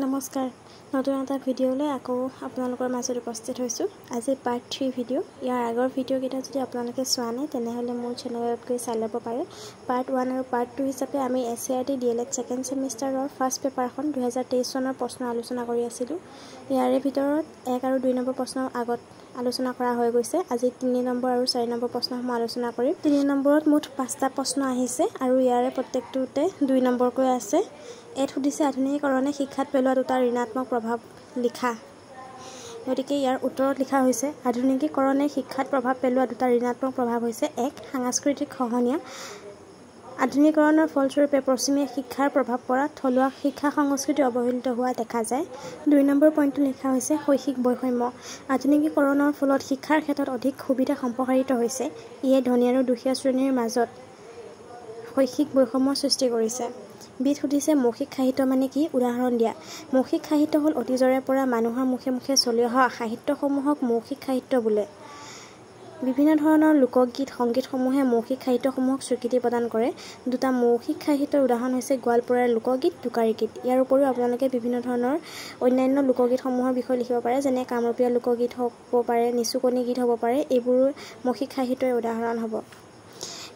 নমস্কাৰ নতুন এটা ভিডিঅ'লৈ আকৌ আপোনালোকৰ মাজত উপস্থিত হৈছোঁ আজি পাৰ্ট 3 ভিডিঅ' ইয়াৰ আগৰ ভিডিঅ'কেইটা যদি আপোনালোকে চোৱা নাই তেনেহ'লে মোৰ চেনেলত গৈ চাই ল'ব পাৰে পাৰ্ট 1 আৰু পাৰ্ট 2 হিচাপে আমি SCRT DLED ছেকেণ্ড ছেমিষ্টাৰৰ ফাৰ্ষ্ট পেপাৰখন 2023 চনৰ প্ৰশ্ন আলোচনা কৰি আছিলোঁ ইয়াৰে ভিতৰত 1 আৰু 2 নম্বৰ প্ৰশ্ন আগত আলোচনা কৰা হৈ গৈছে আজি 3 নম্বৰ আৰু 4 নম্বৰ প্ৰশ্নসমূহ আলোচনা কৰিম 3 নম্বৰত মুঠ 5টা প্ৰশ্ন আহিছে আৰু ইয়াৰে প্ৰত্যেকটোতে 2 নম্বৰকৈ আছে এত সুধিছে আধুনিকীকৰণে শিক্ষাত পেলোৱা দুটা ঋণাত্মক প্ৰভাৱ লিখা গতিকে ইয়াৰ উত্তৰত লিখা হৈছে আধুনিকীকৰণে শিক্ষাত প্ৰভাৱ পেলোৱা দুটা ঋণাত্মক প্ৰভাৱ হৈছে এক সাংস্কৃতিক খহনীয়া আধুনিকীকৰণৰ ফলস্বৰূপে পশ্চিমীয়া শিক্ষাৰ প্ৰভাৱ পৰা থলুৱা শিক্ষা সংস্কৃতি অৱহেলিত হোৱা দেখা যায় 2 নম্বৰ পইণ্টটো লিখা হৈছে শৈক্ষিক বৈষম্য আধুনিকীকৰণৰ ফলত শিক্ষাৰ ক্ষেত্ৰত অধিক সুবিধা সম্প্ৰসাৰিত হৈছে ইয়ে ধনী আৰু দুখীয়া শ্ৰেণীৰ মাজত শৈক্ষিক বৈষম্যৰ সৃষ্টি কৰিছে বিধ সুধিছে মৌখিক সাহিত্য মানে কি উদাহৰণ দিয়া মৌখিক সাহিত্য হ'ল অতীজৰে পৰা মানুহৰ মুখে মুখে চলি অহা সাহিত্যসমূহক মৌখিক সাহিত্য বোলে বিভিন্ন ধৰণৰ লোকগীত সংগীতসমূহে মৌখিক সাহিত্যসমূহক স্বীকৃতি প্ৰদান কৰে দুটা মৌখিক সাহিত্যৰ উদাহৰণ হৈছে গোৱালপৰীয়াৰ লোকগীত টোকাৰী গীত ইয়াৰ উপৰিও আপোনালোকে বিভিন্ন ধৰণৰ অন্যান্য লোকগীতসমূহৰ বিষয়ে লিখিব পাৰে যেনে কামৰূপীয়া লোকগীত হ'ব পাৰে নিচুকনি গীত হ'ব পাৰে এইবোৰ মৌখিক সাহিত্যৰ উদাহৰণ হ'ব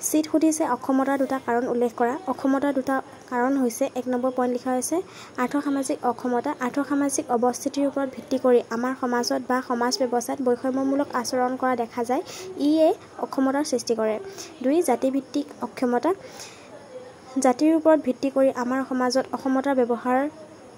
চিট সুধিছে অক্ষমতাৰ দুটা কাৰণ উল্লেখ কৰা অক্ষমতাৰ দুটা কাৰণ হৈছে 1 নম্বৰ পইণ্ট লিখা হৈছে আৰ্থসামাজিক অক্ষমতা আৰ্থসামাজিক অৱস্থিতিৰ ওপৰত ভিত্তি কৰি আমাৰ সমাজত বা সমাজ ব্যৱস্থাত বৈষম্যমূলক আচৰণ কৰা দেখা যায় ইয়ে অক্ষমতাৰ সৃষ্টি কৰে 2 জাতিভিত্তিক অক্ষমতা জাতিৰ ওপৰত ভিত্তি কৰি আমাৰ সমাজত অসমতাৰ ব্যৱহাৰ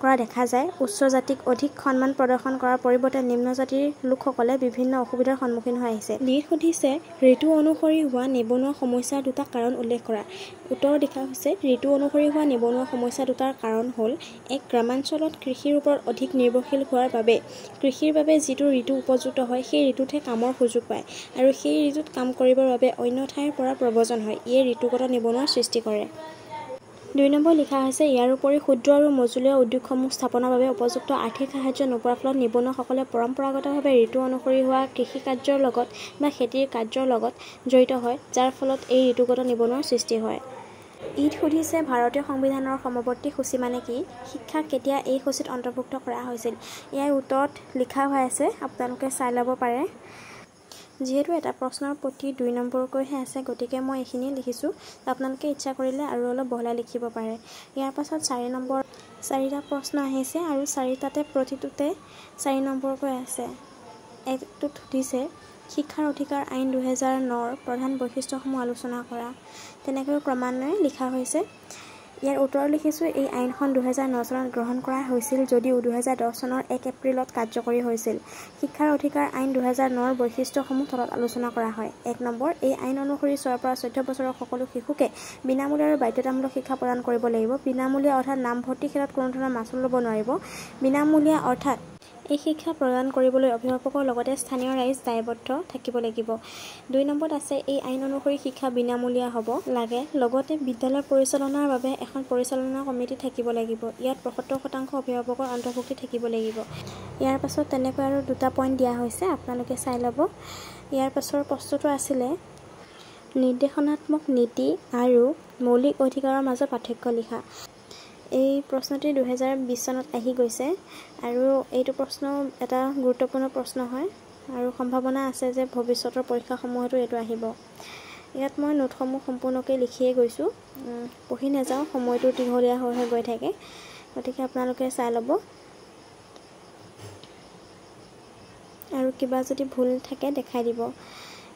কৰা দেখা যায় উচ্চ জাতিক অধিক সন্মান প্ৰদৰ্শন কৰাৰ পৰিৱৰ্তে নিম্ন জাতিৰ লোকসকলে বিভিন্ন অসুবিধাৰ সন্মুখীন হৈ আহিছে লিখ সুধিছে ঋতু অনুসৰি হোৱা নিবনুৱা সমস্যাৰ দুটা কাৰণ উল্লেখ কৰা উত্তৰ লিখা হৈছে ঋতু অনুসৰি হোৱা নিবনুৱা সমস্যা দুটাৰ কাৰণ হ'ল এক গ্ৰামাঞ্চলত কৃষিৰ ওপৰত অধিক নিৰ্ভৰশীল হোৱাৰ বাবে কৃষিৰ বাবে যিটো ঋতু উপযুক্ত হয় সেই ঋতুতহে কামৰ সুযোগ পায় আৰু সেই ঋতুত কাম কৰিবৰ বাবে অন্য ঠাইৰ পৰা প্ৰব্ৰজন হয় ইয়ে ঋতুগত নিবনুৱাৰ সৃষ্টি কৰে 2 নম্বৰ লিখা হৈছে ইয়াৰ উপৰি ক্ষুদ্ৰ আৰু মজলীয়া উদ্যোগসমূহ স্থাপনৰ বাবে উপযুক্ত আৰ্থিক সাহায্য নোপোৱাৰ ফলত নিবনুৱাসকলে পৰম্পৰাগতভাৱে ঋতু অনুসৰি হোৱা কৃষি কাৰ্যৰ লগত বা খেতিৰ কাৰ্যৰ লগত জড়িত হয় যাৰ ফলত এই ঋতুগত নিবনুৱাৰ সৃষ্টি হয় ঈদ সুধিছে ভাৰতীয় সংবিধানৰ সমৱৰ্তী সূচী মানে কি শিক্ষাক কেতিয়া এই সূচীত অন্তৰ্ভুক্ত কৰা হৈছিল ইয়াৰ উত্তৰত লিখা হৈ আছে আপোনালোকে চাই ল'ব পাৰে যিহেতু এটা প্ৰশ্নৰ প্ৰতি 2 নম্বৰকৈহে আছে গতিকে মই এইখিনি লিখিছোঁ আপোনালোকে ইচ্ছা কৰিলে আৰু অলপ বহলাই লিখিব পাৰে ইয়াৰ পাছত 4 নম্বৰ 4টা প্ৰশ্ন আহিছে আৰু 4টাতে প্ৰতিটোতে 4 নম্বৰকৈ আছে একটোত সুধিছে শিক্ষাৰ অধিকাৰ আইন 2009ৰ প্ৰধান বৈশিষ্ট্যসমূহ আলোচনা কৰা তেনেকৈ ক্ৰমান্বয়ে লিখা হৈছে ইয়াৰ উত্তৰ লিখিছোঁ এই আইনখন 2009 চনত গ্ৰহণ কৰা হৈছিল যদিও 2010 চনৰ 1 এপ্ৰিলত কাৰ্যকৰী হৈছিল শিক্ষাৰ অধিকাৰ আইন 2009ৰ বৈশিষ্ট্যসমূহ তলত আলোচনা কৰা হয় 1 নম্বৰ এই আইন অনুসৰি 6 পৰা 14 বছৰৰ সকলো শিশুকে বিনামূলীয়া আৰু বাধ্যতামূলক শিক্ষা প্ৰদান কৰিব লাগিব বিনামূলীয়া অৰ্থাৎ নামভৰ্তি ক্ষেত্ৰত কোনো ধৰণৰ মাচুল ল'ব নোৱাৰিব বিনামূলীয়া অৰ্থাৎ এই শিক্ষা প্ৰদান কৰিবলৈ অভিভাৱকৰ লগতে স্থানীয় ৰাইজ দায়বদ্ধ থাকিব লাগিব 2 নম্বৰত আছে এই আইন অনুসৰি শিক্ষা বিনামূলীয়া হ'ব লাগে লগতে বিদ্যালয় পৰিচালনাৰ বাবে এখন পৰিচালনা কমিটি থাকিব লাগিব ইয়াত 75% অভিভাৱকৰ অন্তৰ্ভুক্তি থাকিব লাগিব ইয়াৰ পাছত তেনেকৈ আৰু দুটা পইণ্ট দিয়া হৈছে আপোনালোকে চাই ল'ব ইয়াৰ পাছৰ প্ৰশ্নটো আছিলে নিৰ্দেশনাত্মক নীতি আৰু মৌলিক অধিকাৰৰ মাজত পাৰ্থক্য লিখা এই প্ৰশ্নটি 2020 চনত আহি গৈছে আৰু এইটো প্ৰশ্ন এটা গুৰুত্বপূৰ্ণ প্ৰশ্ন হয় আৰু সম্ভাৱনা আছে যে ভৱিষ্যতৰ পৰীক্ষাসমূহতো এইটো আহিব ইয়াত মই নোটসমূহ সম্পূৰ্ণকৈ লিখিয়ে গৈছোঁ পঢ়ি নাযাওঁ সময়টো দীঘলীয়া হৈ গৈ থাকে গতিকে আপোনালোকে চাই ল'ব আৰু কিবা যদি ভুল থাকে দেখাই দিব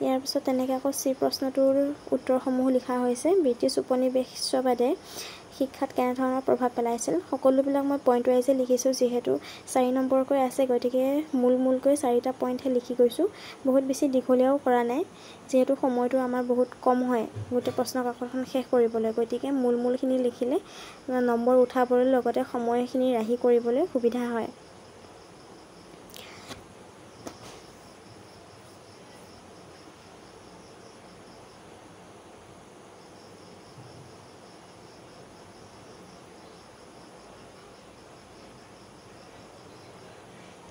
ইয়াৰ পিছত তেনেকৈ আকৌ চি প্ৰশ্নটোৰ উত্তৰসমূহ লিখা হৈছে ব্ৰিটিছ উপনিৱেশবাদে শিক্ষাত কেনেধৰণৰ প্ৰভাৱ পেলাইছিল সকলোবিলাক মই পইণ্ট ৱাইজে লিখিছোঁ যিহেতু 4 নম্বৰকৈ আছে গতিকে মূলকৈ 4টা পইণ্টহে লিখি গৈছোঁ বহুত বেছি দীঘলীয়াও কৰা নাই যিহেতু সময়টো আমাৰ বহুত কম হয় গোটেই প্ৰশ্ন কাকতখন শেষ কৰিবলৈ গতিকে মূলখিনি লিখিলে নম্বৰ উঠাবলৈ লগতে সময়খিনি ৰাহি কৰিবলৈ সুবিধা হয়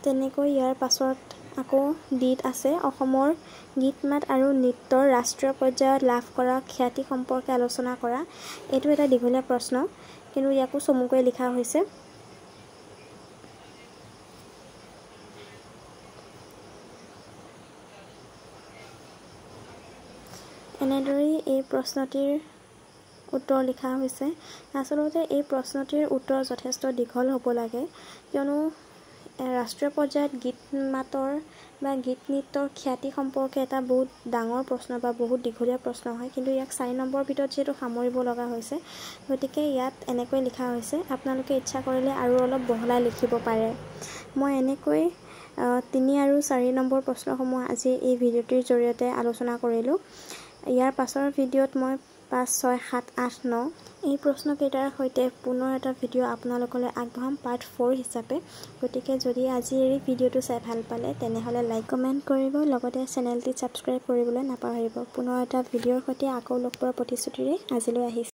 তেনেকৈ ইয়াৰ পাছত আকৌ ডিত আছে অসমৰ গীত মাত আৰু নৃত্যৰ ৰাষ্ট্ৰীয় পৰ্যায়ত লাভ কৰা খ্যাতি সম্পৰ্কে আলোচনা কৰা এইটো এটা দীঘলীয়া প্ৰশ্ন কিন্তু ইয়াকো চমুকৈ লিখা হৈছে এনেদৰেই এই প্ৰশ্নটিৰ উত্তৰ লিখা হৈছে। আচলতে এই প্ৰশ্নটিৰ উত্তৰ যথেষ্ট দীঘল হ'ব লাগে, কিয়নো ৰাষ্ট্ৰীয় পৰ্যায়ত গীত মাতৰ বা গীত নৃত্যৰ খ্যাতি সম্পৰ্কে এটা বহুত ডাঙৰ প্ৰশ্ন বা বহুত দীঘলীয়া প্ৰশ্ন হয়, কিন্তু ইয়াক 4 নম্বৰৰ ভিতৰত যিহেতু সামৰিব লগা হৈছে, গতিকে ইয়াত এনেকৈ লিখা হৈছে। আপোনালোকে ইচ্ছা কৰিলে আৰু অলপ বহলাই লিখিব পাৰে। মই এনেকৈ 3 আৰু 4 নম্বৰ প্ৰশ্নসমূহ আজি এই ভিডিঅ'টিৰ জৰিয়তে আলোচনা কৰিলোঁ। ইয়াৰ পাছৰ ভিডিঅ'ত মই 5, 6, 7, 8, 9 এই প্ৰশ্নকেইটাৰ সৈতে পুনৰ এটা ভিডিঅ' আপোনালোকলৈ আগবঢ়াম পাৰ্ট 4 হিচাপে। গতিকে যদি আজি এই ভিডিঅ'টো চাই ভাল পালে তেনেহ'লে লাইক কমেণ্ট কৰিব, লগতে চেনেলটি ছাবস্ক্ৰাইব কৰিবলৈ নাপাহৰিব। পুনৰ এটা ভিডিঅ'ৰ সৈতে আকৌ লগ পোৱাৰ প্ৰতিশ্ৰুতিৰে আজিলৈ আহিছোঁ।